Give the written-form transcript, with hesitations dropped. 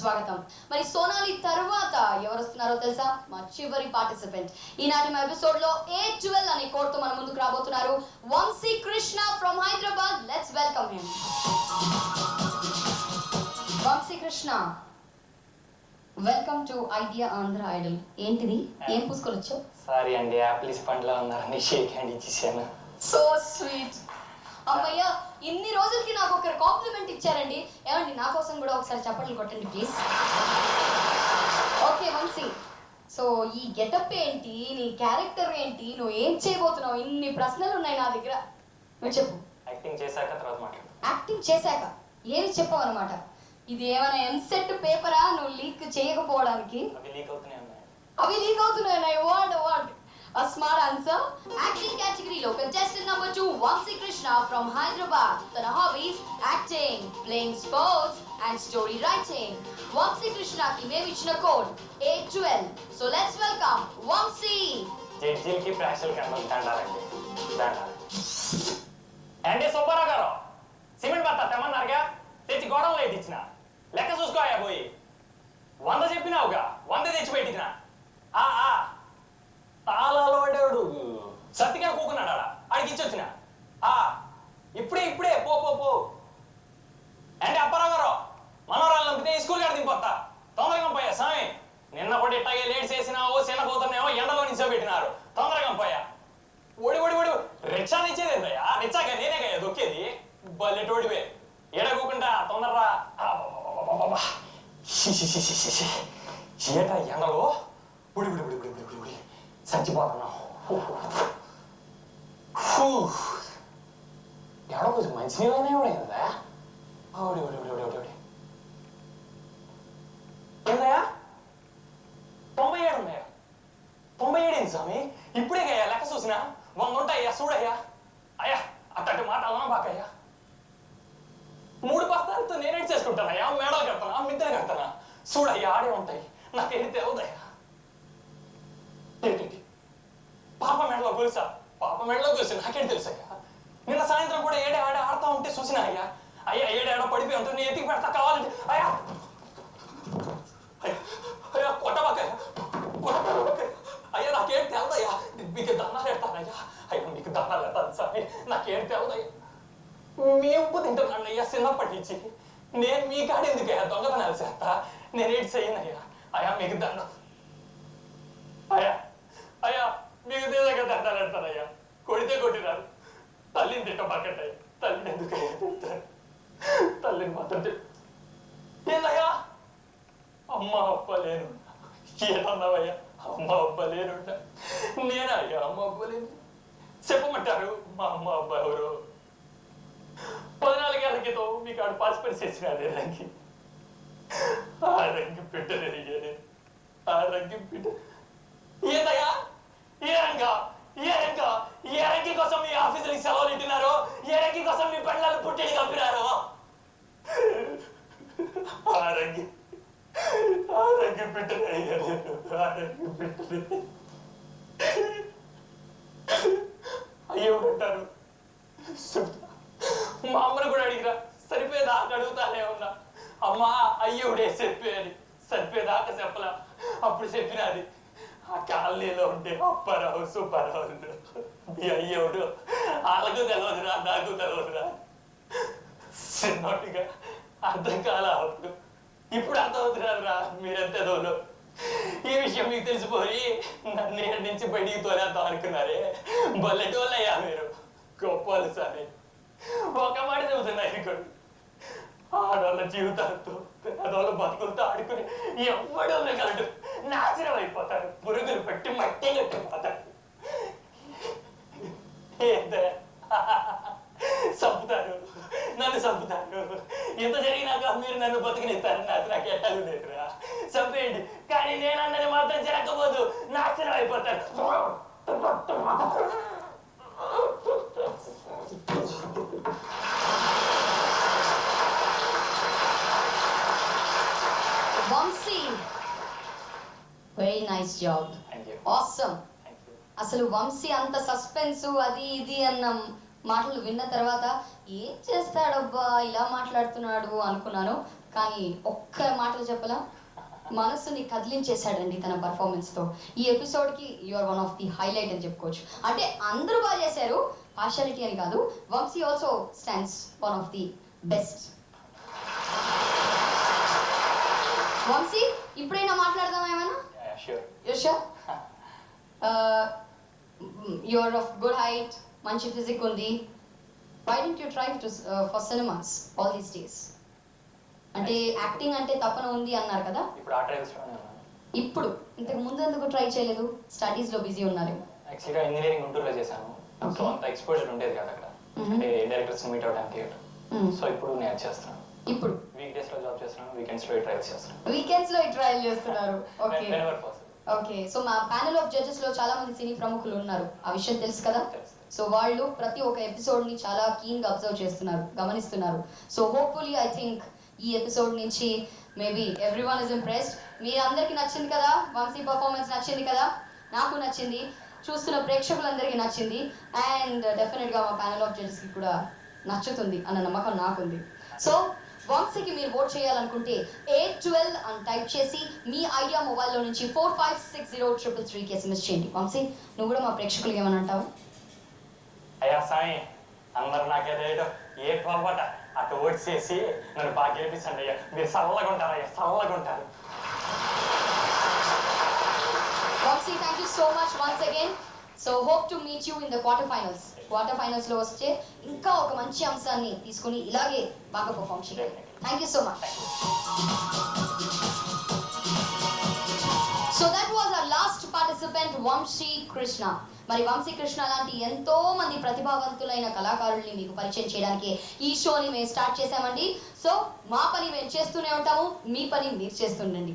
సుస్వాగతం. మరి సోనాలి తర్వాత ఎవరు వస్తున్నారో తెలుసా? మా చివరి పార్టిసిపెంట్. ఈనాటి మా ఎపిసోడ్ లో A12 అనే కోడ్ తో మన ముందుకు రాబోతున్నారు Vamsi Krishna from Hyderabad. Let's welcome him. Vamsi Krishna, welcome to Idea Andhra Idol. ఏంటిది, ఏం పూసుకొని వచ్చావు? సారీ అండి, యాపిల్స్ పండ్లో ఉన్నారని షేక్ హ్యాండ్ ఇచ్చేసాను. So sweet. అమ్మయ్య, ఇన్ని రోజులకి నాకు ఒకరు కాంప్లిమెంట్ ఇచ్చారండి. ఏమండి, నా కోసం కూడా ఒకసారి చప్పట్లు కొట్టండి ప్లీజ్. ఓకే వంశీ, సో ఈ గెటప్ ఏంటి, నీ క్యారెక్టర్ ఏంటి, నువ్వు ఏం చేయబోతున్నావు? ఇన్ని ప్రశ్నలు ఉన్నాయి నా దగ్గర, నువ్వు చెప్పు. యాక్టింగ్ చేశాక తర్వాత మాట్లాడు. యాక్టింగ్ చేశాక ఏమి చెప్పావు అనమాట? ఇది ఏమైనా ఎంసెట్ పేపరా నువ్వు లీక్ చేయకపోవడానికి? అవి లీక్ అవుతున్నాయి ఉన్నాయి. అవి లీక్ అవుతున్నాయి. Award A smart answer. Acting category lo contestant number 2 Vansi Krishna from Hyderabad. Tana hobbies acting, playing sports and story writing. Vansi Krishna ki మేము ఇచ్చిన code A12. So let's welcome Vansi. జడ్జిలకి ప్రేక్షకులకి అందరూ దండాలండి, దండాలి. అండి సుబ్బారావు గారు, cement బత్తా తెమ్మన్నారుగా, తెచ్చి గోడంలో ఇచ్చిన. లెక్క చూసుకోయా పోయి. 100 చెప్పినావుగా, 100 తెచ్చి పెట్టించిన. తాళాలు పడేవాడు సత్తిగా కూకున్నాడు ఆడ, ఆడికి ఇచ్చొచ్చిన. ఇప్పుడే పో పో పో. అంటే అప్పారావు గారు, మనవరాలు నంపితే స్కూల్ గారు దింపొత్తా. తొందరగా పోయా స్వామి. నిన్న కూడా ఇట్టాగే లేట్ చేసినావో చిన్న కూతురునేమో ఎండలో నిల్చోబెట్టినారు. తొందరగా పోయా. ఓడి రిక్షా ఇచ్చేది ఏంటయ్యా? రిక్షాగా నేనే కదా దొక్కేది. బల్లెటోడివే ఎడగూకుండా తొందరరా. ఏటా ఎండలో ఉడి చచ్చిపోతున్నాం. ఎవడో కొంచెం మంచినీళ్ళైనా ఎవడైందా? ఏందయ్యా 97 ఉన్నాయా? 97 ఏంటి స్వామి? ఇప్పుడే కయ్యా లెక్క చూసినా 100 ఉంటాయ్యా. చూడయ్యా అయ్యా, అట్టంటి మాట అవునా బాకయ్యా. 3 బస్తాలతో నేనేం చేసుకుంటానయ్యా? మేడలు కడతానా, మిద్దెలు కడతానా? చూడయ్యా, ఆడే ఉంటాయి. నాకేంటి తెలియదయ్యా. ఏంటి పాప మెడలో గొలుసా? పాప మెడలో గొలుసు నాకేంటి తెలుసయ్యా? నిన్న సాయంత్రం కూడా ఏడే ఆడే ఆడుతా ఉంటే చూసినా అయ్యా. అయ్యా ఏడేడో పడిపోయి ఉంటుంది, నేను ఎత్తికి పెడతా కావాలంటే. అయ్యా అయ్యా కొట్టబాకయ్యా, అయ్యా నాకేం తెలదయ్యా. మీకు దండాలు పెడతానయ్యా. అయ్యా మీకు దండాలు పెడతాను సార్, నాకేం తెలదయ్యా. మీ ఉప్పు తింటున్నాను అయ్యా చిన్నప్పటి నుంచి. నేను మీ కాడ ఎందుకయ్యా దొంగతనాలు చేస్తా? నేనేటి చెయ్యనయ్యా. అయ్యా మీకు దండం. అయ్యా మీకు దేశంగా దండాలు పెడతానయ్యా. కొడితే కొట్టినారు, తల్లిని తిట్టబాకట్టయ్యా. తల్లిని ఎందుకయ్యా తింటారు? తల్లిని మాత్రం ఏందయ్యా? అమ్మ అప్ప లేను. ఏమన్నావయ్యా? అమ్మ అప్ప లేను. నేనయ్యా అమ్మ అప్ప లేను. చెప్పమంటారు మా అమ్మ అబ్బా ఎవరు? 14 ఏళ్ల క్రితం మీకు ఆడు పాసిపరి చేసిన అదే రంగి. ఆ రంగి పెట్టలేదు. ఆ రంగి పెట్ట ఏందయ్యా? ఏ రంగి కోసం మీ ఆఫీసులకి సెలవులు ఇచ్చినారో, ఏ రంగి కోసం మీ బండ్లను పుట్టిని కంపినారో, ఆ రంగి పెట్టలేదు. ఆ రంగి పెట్టలేదు. అయ్యేవాడంటారు. మా అమ్మను కూడా అడిగిరా, సరిపోయేదాకా అడుగుతానే ఉన్నా. అమ్మా అయ్యుడే చెప్పే అని. సరిపోయేదాకా చెప్పలా. అప్పుడు చెప్పినది ఆ కాలనీలో ఉంటే అప్పారావు సుబ్బారావు మీ అయ్యోడు. వాళ్ళకు తెలియదురా, నాకు తెలియదురా. చిన్నోటిగా అర్థం కాల అప్పుడు. ఇప్పుడు అర్థమవుతున్నారు మీరెంతదోలో. ఈ విషయం మీకు తెలిసిపోయి నన్ను నేటి నుంచి బయటికి తోలేద్దాం అనుకున్నారే. బల్లెటోళ్ళయ్యా మీరు, గొప్పలు సార్. ఒక మాట చెబుతున్నా, ఇక్కడ ఆడవాళ్ళ జీవితాలతో పేదవాళ్ళ బతుకులతో ఆడుకుని ఎవడో మిగలడు. నాశనం అయిపోతారు, పురుగులు పెట్టి మట్టి కట్టిపోతారు. ఏంటే చంపుతారు, నన్ను చంపుతారు. ఇంత జరిగినాక మీరు నన్ను బతికినిస్తారు. నాకు ఎట్టలు లేదురా. చంపేయండి, కానీ నేను అన్నది మాత్రం జరగకపోదు. నాశనం అయిపోతారు. Vamsi, very nice job, awesome. అసలు వంశీ అంత సస్పెన్స్ అది ఇది అన్న మాటలు విన్న తర్వాత ఏం చేస్తాడబ్బా ఇలా మాట్లాడుతున్నాడు అనుకున్నాను. కానీ ఒక్క మాటలు చెప్పలా మనసుని కదిలించేశాడండి తన పర్ఫార్మెన్స్తో. ఈ ఎపిసోడ్కి you are one of the highlight అని చెప్పుకోవచ్చు. అంటే అందరూ బాగా చేశారు, పార్షాలిటీ అని కాదు. Vamshi also stands one of the best. Vamshi, ఇప్పుడైనా మాట్లాడదాం ఏమైనా? Sure. You are of good height, మంచి ఫిజిక్ ఉంది. Why don't you try for cinemas all these days? అంటే యాక్టింగ్ అంటే తపన ఉంది అన్నారు కదా, ఇప్పుడు ఆ ట్రైల్స్ లోనే ఉన్నాను. ఇప్పుడు ఇంతకు ముందు ఎందుకు ట్రై చేయలేదు? స్టడీస్ లో బిజీ ఉన్నారేమో. యాక్చువల్గా ఇంజనీరింగ్ గుంటూరులో చేశాను. సో అంత ఎక్స్పోజర్ ఉండేది కదా అక్కడ, అంటే డైరెక్టర్స్ మీట్ అవడానికి. సో ఇప్పుడు నేను చేస్తున్నాను. ఇప్పుడు వీక్ డేస్ లో జాబ్ చేస్తున్నాను, వీకెండ్స్ లో ట్రైల్స్ చేస్తున్నాను. వీకెండ్స్ లో ఈ ట్రయల్ చేస్తున్నారు. Okay Whenever possible. Okay. So మా ప్యానెల్ ఆఫ్ జడ్జెస్ లో చాలా మంది సినీ ప్రముఖులు ఉన్నారు, ఆ విషయం తెలుసు కదా. తెలుసు. సో వాళ్ళు ప్రతి ఒక్క ఎపిసోడ్ ని చాలా కీన్ గా అబ్జర్వ్ చేస్తున్నారు, గమనిస్తున్నారు. సో హోప్ఫుల్లీ ఐ థింక్ ఈ ఎపిసోడ్ నుంచి మేబీ ఎవ్రీవన్ ఇస్ ఇంప్రెస్డ్. మీ అందరికి నచ్చింది కదా, వంశీ పర్ఫార్మెన్స్ నచ్చింది కదా, నాకు నచ్చింది, చూస్తున్న ప్రేక్షకులందరికీ నచ్చింది, అండ్ డెఫినెట్ గా మా ప్యానెల్ ఆఫ్ జడ్జెస్ కి కూడా నచ్చుతుంది అన్న నమ్మకం నాకుంది. సో వంశీకి మీరు ఓట్ చేయాలనుకుంటే 812 అని టైప్ చేసి మీ ఐడియా మొబైల్లో నుంచి 456033 ఎస్ఎంఎస్ చేయండి. వంశీ, నువ్వు కూడా మా ప్రేక్షకులకి ఏమని అంటావు? అయ్యా స్వామి, అందరు నాకేదో ఏ పొరపాట అటు ఓట్ చేసి నన్ను బాగా గెలిపించండి అయ్యా. మీరు చల్లగా ఉంటారు అయ్యా, చల్లగా ఉంటారు. Vamsi, thank you so much once again. So hope to meet you in the quarter finals లో వస్తే ఇంకా ఒక మంచి అంశాన్ని తీసుకుని ఇలాగే బాగా పర్ఫామ్ చేయండి. Thank you so much. So that was our last participant Vamsi Krishna. మరి వంశీ కృష్ణ లాంటి ఎంతో మంది ప్రతిభావంతులైన కళాకారుల్ని మీకు పరిచయం చేయడానికి ఈ షోని మేము స్టార్ట్ చేసామండి. సో మా పని మేము చేస్తూనే ఉంటాము, మీ పని మీరు చేస్తుండండి.